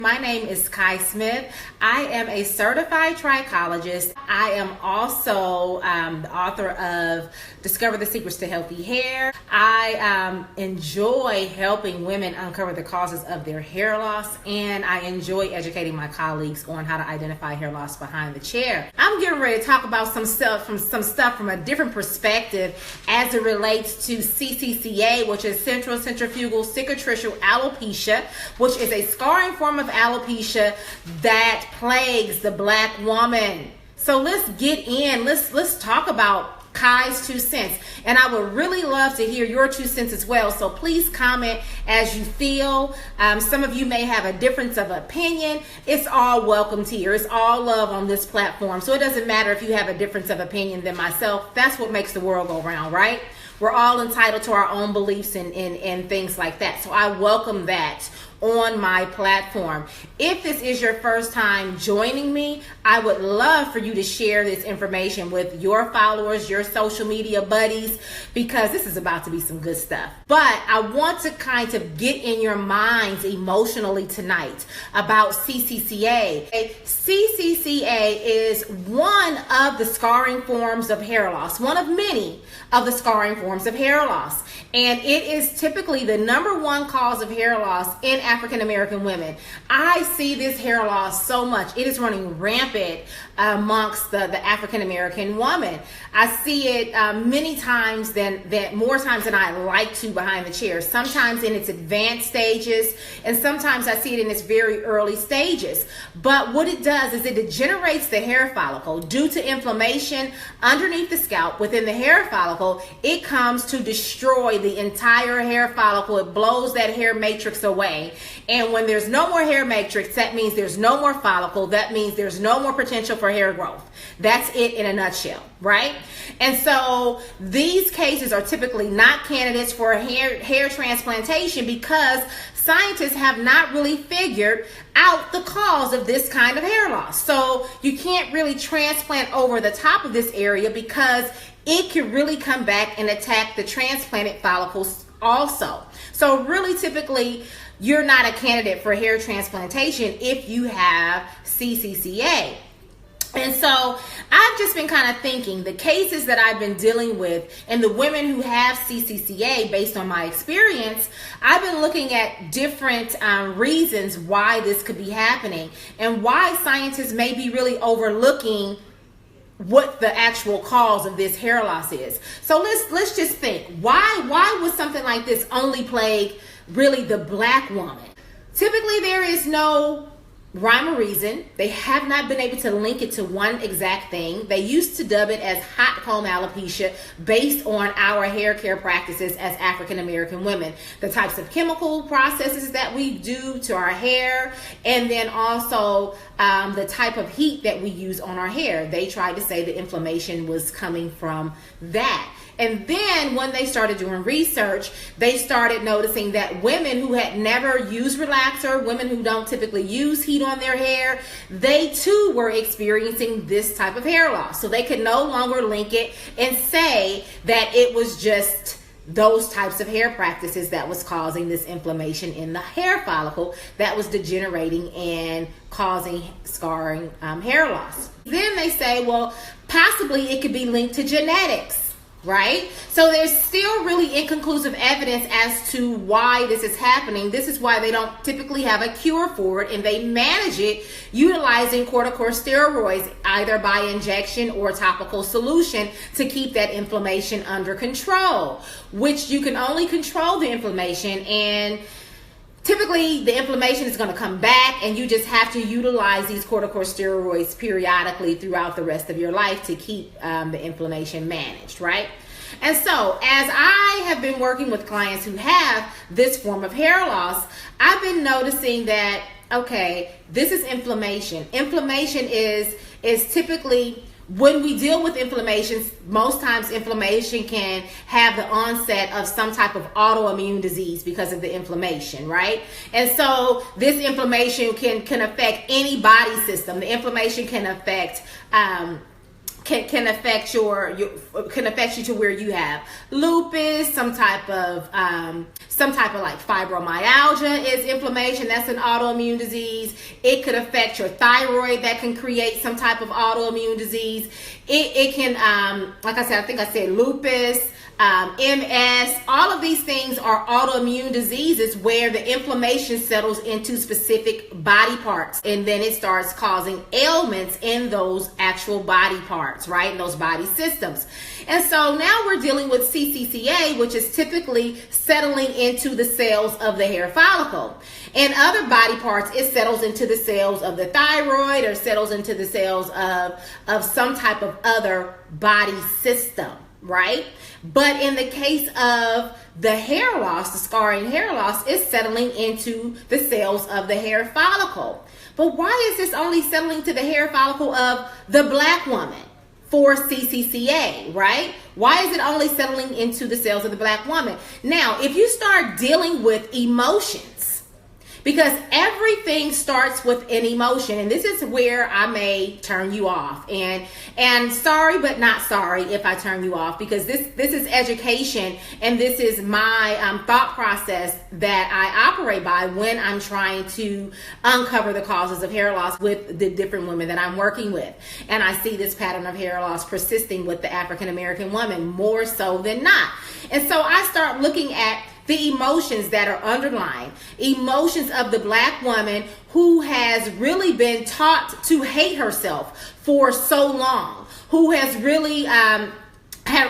My name is Kai Smith. I am a certified trichologist. I am also the author of Discover the Secrets to Healthy Hair. I enjoy helping women uncover the causes of their hair loss, and I enjoy educating my colleagues on how to identify hair loss behind the chair. I'm getting ready to talk about some stuff from a different perspective as it relates to CCCA, which is Central Centrifugal Cicatricial Alopecia, which is a scarring form of alopecia that plagues the Black woman. So let's get in. Let's talk about Kai's 2 cents, and I would really love to hear your 2 cents as well. So please comment as you feel. Some of you may have a difference of opinion. It's all welcomed here. It's all love on this platform. So it doesn't matter if you have a difference of opinion than myself. That's what makes the world go round, right? We're all entitled to our own beliefs and things like that. So I welcome that on my platform. If this is your first time joining me, I would love for you to share this information with your followers, your social media buddies, because this is about to be some good stuff. But I want to kind of get in your minds emotionally tonight about CCCA. CCCA is one of the scarring forms of hair loss, one of many of the scarring forms of hair loss. And it is typically the #1 cause of hair loss in African American women. I see this hair loss so much. It is running rampant amongst the African American woman. I see it many times more times than I like to behind the chair. Sometimes in its advanced stages, and sometimes I see it in its very early stages. But what it does is it degenerates the hair follicle due to inflammation underneath the scalp within the hair follicle. It comes to destroy the entire hair follicle. It blows that hair matrix away. And when there's no more hair matrix, that means there's no more follicle. That means there's no more potential for hair growth. That's it in a nutshell, right? And so these cases are typically not candidates for hair transplantation because scientists have not really figured out the cause of this kind of hair loss. So you can't really transplant over the top of this area because it can really come back and attack the transplanted follicles also. So really, typically, you're not a candidate for hair transplantation if you have CCCA. And so I've just been kind of thinking the cases that I've been dealing with and the women who have CCCA, based on my experience, I've been looking at different reasons why this could be happening and why scientists may be really overlooking what the actual cause of this hair loss is. So let's just think, why would something like this only plague really the Black woman? Typically there is no rhyme or reason. They have not been able to link it to one exact thing. They used to dub it as hot comb alopecia based on our hair care practices as African American women. The types of chemical processes that we do to our hair, and then also the type of heat that we use on our hair. They tried to say the inflammation was coming from that. And then when they started doing research, they started noticing that women who had never used relaxer, women who don't typically use heat on their hair, they too were experiencing this type of hair loss. So they could no longer link it and say that it was just those types of hair practices that was causing this inflammation in the hair follicle that was degenerating and causing scarring hair loss. Then they say, well, possibly it could be linked to genetics. Right? So there's still really inconclusive evidence as to why this is happening. This is why they don't typically have a cure for it, and they manage it utilizing corticosteroids, either by injection or topical solution, to keep that inflammation under control, which you can only control the inflammation, and typically the inflammation is going to come back, and you just have to utilize these corticosteroids periodically throughout the rest of your life to keep the inflammation managed, right? And so as I have been working with clients who have this form of hair loss, I've been noticing that, okay, this is inflammation. Inflammation is typically, when we deal with inflammation, most times inflammation can have the onset of some type of autoimmune disease because of the inflammation, right? And so this inflammation can affect any body system. The inflammation can affect can affect can affect you to where you have lupus, some type of like fibromyalgia is inflammation. That's an autoimmune disease. It could affect your thyroid. That can create some type of autoimmune disease. It can, like I said, I think I said lupus, MS, all of these things are autoimmune diseases where the inflammation settles into specific body parts, and then it starts causing ailments in those actual body parts, right? In those body systems. And so now we're dealing with CCCA, which is typically settling into the cells of the hair follicle. In other body parts, it settles into the cells of the thyroid or settles into the cells of some type of other body system, right? But in the case of the hair loss, the scarring hair loss, is settling into the cells of the hair follicle. But why is this only settling to the hair follicle of the Black woman for CCCA, right? Why is it only settling into the cells of the Black woman? Now, if you start dealing with emotions, because everything starts with an emotion, and this is where I may turn you off. And sorry, but not sorry if I turn you off, because this is education, and this is my thought process that I operate by when I'm trying to uncover the causes of hair loss with the different women that I'm working with. And I see this pattern of hair loss persisting with the African American woman more so than not. And so I start looking at the emotions that are underlying, emotions of the Black woman who has really been taught to hate herself for so long, who has really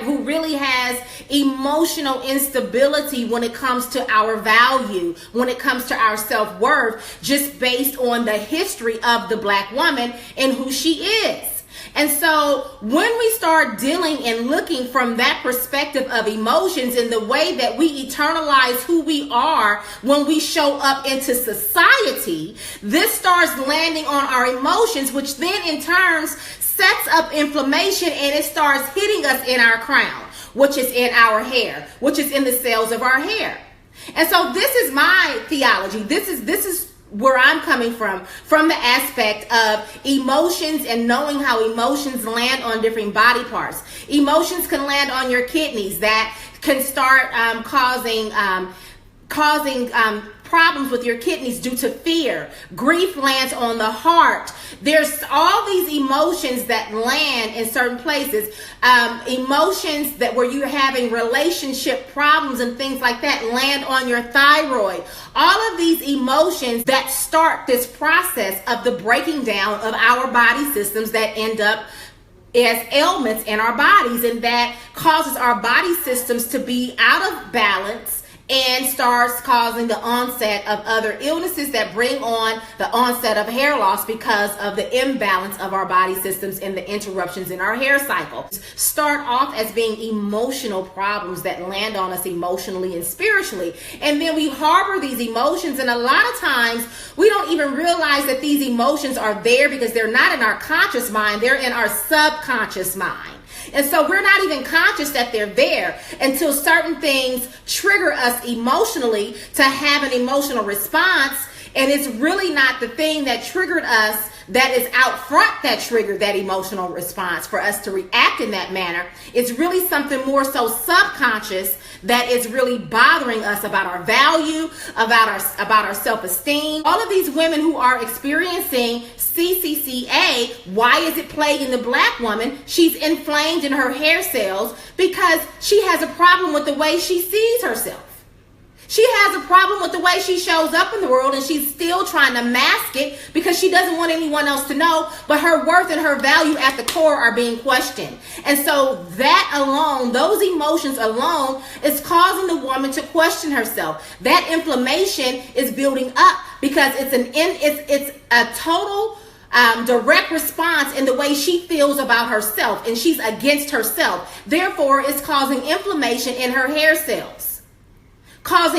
who really has emotional instability when it comes to our value, when it comes to our self-worth, just based on the history of the Black woman and who she is. And so when we start dealing and looking from that perspective of emotions and the way that we internalize who we are when we show up into society, this starts landing on our emotions, which then in turn sets up inflammation, and it starts hitting us in our crown, which is in our hair, which is in the cells of our hair. And so this is my theology. This is where I'm coming from the aspect of emotions and knowing how emotions land on different body parts. Emotions can land on your kidneys that can start causing problems with your kidneys due to fear. Grief lands on the heart. There's all these emotions that land in certain places. Emotions that where you're having relationship problems and things like that land on your thyroid. All of these emotions that start this process of the breaking down of our body systems that end up as ailments in our bodies, and that causes our body systems to be out of balance and starts causing the onset of other illnesses that bring on the onset of hair loss because of the imbalance of our body systems and the interruptions in our hair cycle. Start off as being emotional problems that land on us emotionally and spiritually. And then we harbor these emotions, and a lot of times we don't even realize that these emotions are there because they're not in our conscious mind, they're in our subconscious mind. And so we're not even conscious that they're there until certain things trigger us emotionally to have an emotional response. And it's really not the thing that triggered us that is out front that triggered that emotional response for us to react in that manner. It's really something more so subconscious that is really bothering us about our value, about our self-esteem. All of these women who are experiencing CCCA, why is it plaguing the Black woman? She's inflamed in her hair cells because she has a problem with the way she sees herself. She has a problem with the way she shows up in the world, and she's still trying to mask it because she doesn't want anyone else to know, but her worth and her value at the core are being questioned. And so that alone, those emotions alone, is causing the woman to question herself. That inflammation is building up because it's a total direct response in the way she feels about herself, and she's against herself. Therefore, it's causing inflammation in her hair cells. Once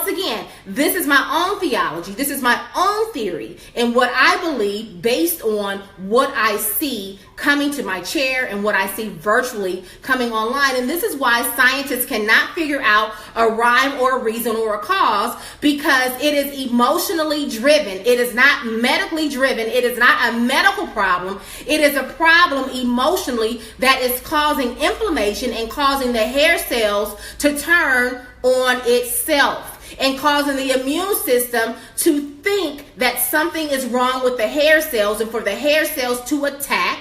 again, this is my own theology. This is my own theory and what I believe based on what I see coming to my chair and what I see virtually coming online. And this is why scientists cannot figure out a rhyme or a reason or a cause, because it is emotionally driven. It is not medically driven. It is not a medical problem. It is a problem emotionally that is causing inflammation and causing the hair cells to turn on itself, and causing the immune system to think that something is wrong with the hair cells, and for the hair cells to attack,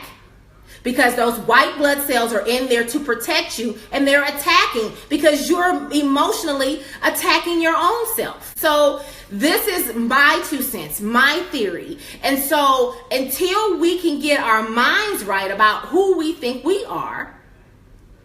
because those white blood cells are in there to protect you, and they're attacking because you're emotionally attacking your own self. So this is my 2 cents, my theory. And so until we can get our minds right about who we think we are,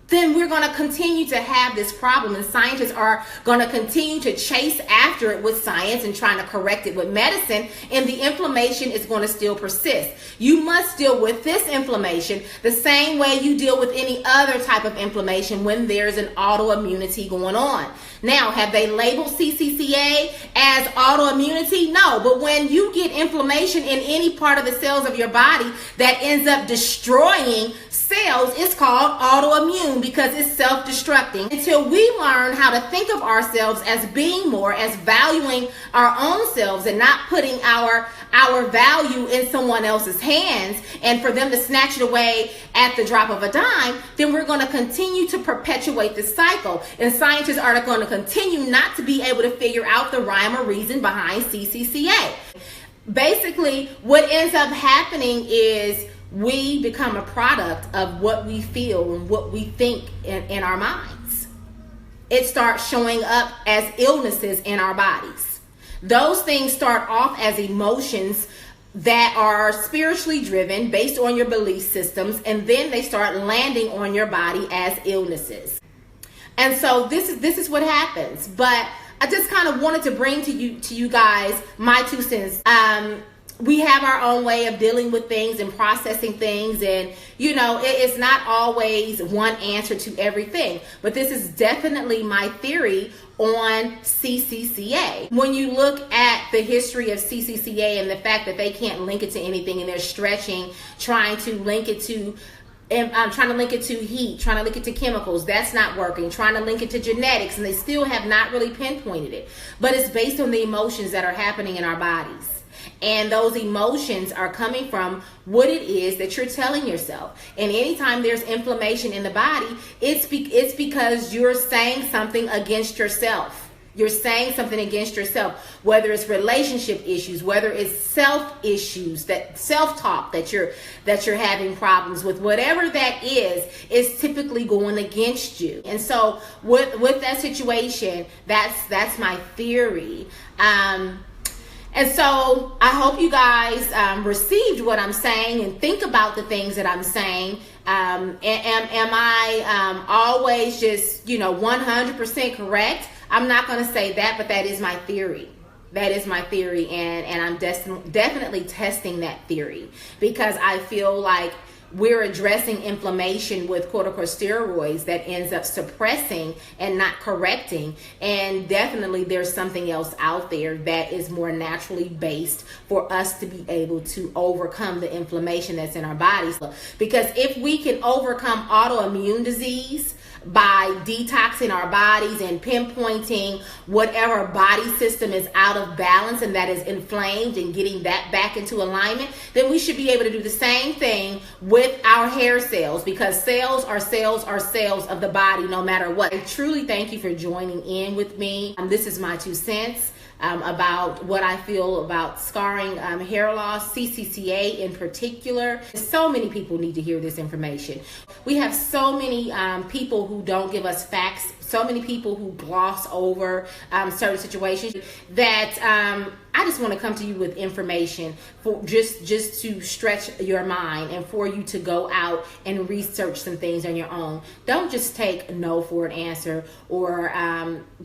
then we're going to continue to have this problem, and scientists are going to continue to chase after it with science and trying to correct it with medicine, and the inflammation is going to still persist. You must deal with this inflammation the same way you deal with any other type of inflammation when there's an autoimmunity going on. Now, have they labeled CCCA as autoimmunity? No, but when you get inflammation in any part of the cells of your body that ends up destroying cells, it's called autoimmune, because it's self-destructing. Until we learn how to think of ourselves as being more, as valuing our own selves and not putting our value in someone else's hands and for them to snatch it away at the drop of a dime, then we're going to continue to perpetuate this cycle. And scientists are going to continue not to be able to figure out the rhyme or reason behind CCCA. Basically, what ends up happening is we become a product of what we feel and what we think in our minds. It starts showing up as illnesses in our bodies. Those things start off as emotions that are spiritually driven based on your belief systems, and then they start landing on your body as illnesses. And so this is what happens. But I just kind of wanted to bring to you guys my 2 cents. We have our own way of dealing with things and processing things, and it's not always one answer to everything, but this is definitely my theory on CCCA. When you look at the history of CCCA and the fact that they can't link it to anything, and they're stretching, trying to link it to heat, trying to link it to chemicals, that's not working, trying to link it to genetics, and they still have not really pinpointed it. But it's based on the emotions that are happening in our bodies. And those emotions are coming from what it is that you're telling yourself. And anytime there's inflammation in the body, it's because you're saying something against yourself. You're saying something against yourself, whether it's relationship issues, whether it's self issues, that self-talk that you're having problems with, whatever that is typically going against you. And so with that situation, that's my theory. And so I hope you guys received what I'm saying and think about the things that I'm saying. Am I always just 100% correct? I'm not going to say that, but that is my theory. That is my theory, and I'm definitely testing that theory, because I feel like we're addressing inflammation with corticosteroids that ends up suppressing and not correcting. And definitely there's something else out there that is more naturally based for us to be able to overcome the inflammation that's in our bodies. Because if we can overcome autoimmune disease by detoxing our bodies and pinpointing whatever body system is out of balance and that is inflamed and getting that back into alignment, then we should be able to do the same thing with our hair cells, because cells are cells of the body no matter what. I truly thank you for joining in with me. This is my 2 cents. About what I feel about scarring hair loss, CCCA in particular. So many people need to hear this information. We have so many people who don't give us facts, so many people who gloss over certain situations, that I just want to come to you with information for just to stretch your mind and for you to go out and research some things on your own. Don't just take no for an answer, or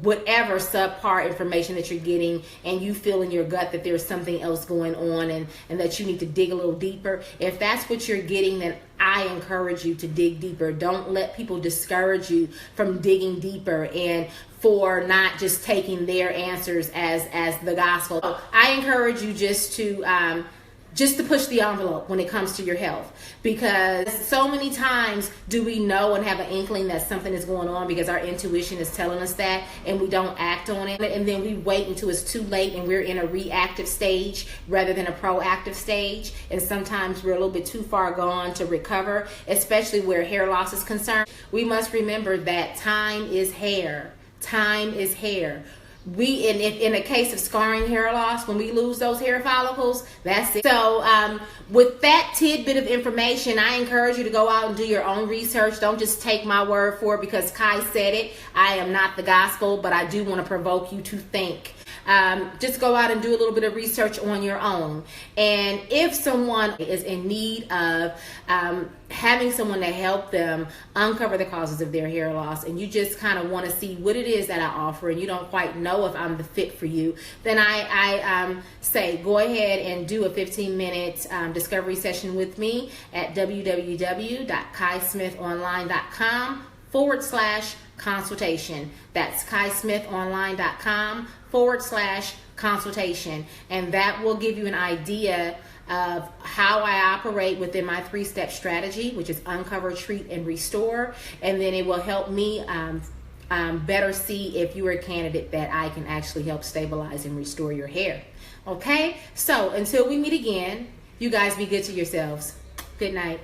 whatever subpar information that you're getting and you feel in your gut that there's something else going on and that you need to dig a little deeper. If that's what you're getting, then I encourage you to dig deeper. Don't let people discourage you from digging deeper and for not just taking their answers as the gospel. I encourage you just to just to push the envelope when it comes to your health, because so many times do we know and have an inkling that something is going on because our intuition is telling us that, and we don't act on it, and then we wait until it's too late and we're in a reactive stage rather than a proactive stage, and sometimes we're a little bit too far gone to recover, especially where hair loss is concerned. We must remember that time is hair. Time is hair. We in a case of scarring hair loss, when we lose those hair follicles, that's it. So with that tidbit of information, I encourage you to go out and do your own research. Don't just take my word for it because Kai said it. I am not the gospel, but I do want to provoke you to think. Just go out and do a little bit of research on your own. And if someone is in need of having someone to help them uncover the causes of their hair loss, and you just kind of want to see what it is that I offer and you don't quite know if I'm the fit for you, then I say go ahead and do a 15-minute discovery session with me at www.kaismithonline.com/consultation. That's kaismithonline.com/consultation, and that will give you an idea of how I operate within my 3-step strategy, which is uncover, treat, and restore. And then it will help me better see if you are a candidate that I can actually help stabilize and restore your hair. Okay, so until we meet again, you guys be good to yourselves. Good night.